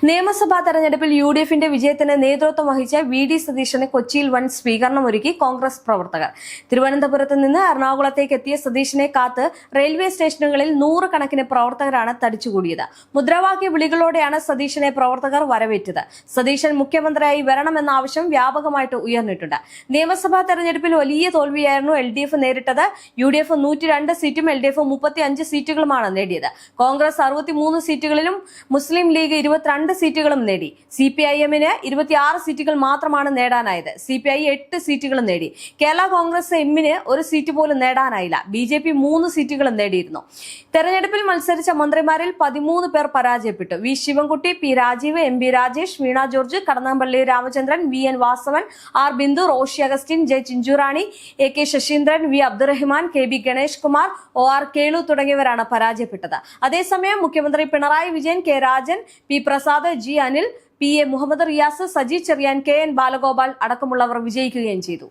നിയമസഭാ തെരഞ്ഞെടുപ്പിൽ യുഡിഎഫിന്റെ വിജയത്തിന് നേതൃത്വം വഹിച്ച വി.ഡി. സതീശന് കൊച്ചിയിൽ വൻ സ്വീകരണമൊരുക്കി കോൺഗ്രസ് പ്രവർത്തകർ. തിരുവനന്തപുരത്ത് നിന്ന് എറണാകുളത്തേക്ക് എത്തിയ സതീശനെ കാത്ത് റെയിൽവേ സ്റ്റേഷനുകളിൽ നൂറുകണക്കിന് പ്രവർത്തകരാണ് തടിച്ചുകൂടിയത്. മുദ്രാവാക്യ വിളികളോടെയാണ് സതീശനെ പ്രവർത്തകർ വരവേറ്റത്. സതീശൻ മുഖ്യമന്ത്രിയായി വരണമെന്ന ആവശ്യം വ്യാപകമായിട്ട് ഉയർന്നിട്ടുണ്ട്. നിയമസഭാ തെരഞ്ഞെടുപ്പിൽ വലിയ തോൽവിയായിരുന്നു എൽ.ഡി.എഫ് നേരിട്ടത്. യു.ഡി.എഫ് 102 സീറ്റും എൽ.ഡി.എഫ് 35 സീറ്റുകളുമാണ് നേടിയത്. കോൺഗ്രസ് 63 സീറ്റുകളിലും മുസ്ലിം ലീഗ് 22 സീറ്റുകളും നേടി. CPIM-ന് 26 സീറ്റുകൾ മാത്രമാണ് നേടാനായത്. CPI 8 സീറ്റുകളും നേടി. കേരള കോൺഗ്രസ് എമ്മിന് ഒരു സീറ്റ് പോലും നേടാനായില്ല. BJP 3 സീറ്റുകളും നേടിയിരുന്നു. തെരഞ്ഞെടുപ്പിൽ മത്സരിച്ച മന്ത്രിമാരിൽ 13 പേർ പരാജയപ്പെട്ടു. V. Sivankutty, P. Rajeev, M. B. Rajesh, Veena George, Kadannappally Ramachandran, VN Vasavan, R. Bindu, Roshi Augustine, J. Chinchurani, AK Saseendran, V. Abdurahiman, KB Ganesh Kumar, OR Kelu തുടങ്ങിയവരാണ് പരാജയപ്പെട്ടത്. അതേസമയം മുഖ്യമന്ത്രി Pinarayi Vijayan, K. Rajan, P. Prasad, G. Anil, PA Muhammad Riyas, Saji Cherian, KN Balagopal അടക്കമുള്ളവർ വിജയിക്കുകയും ചെയ്തു.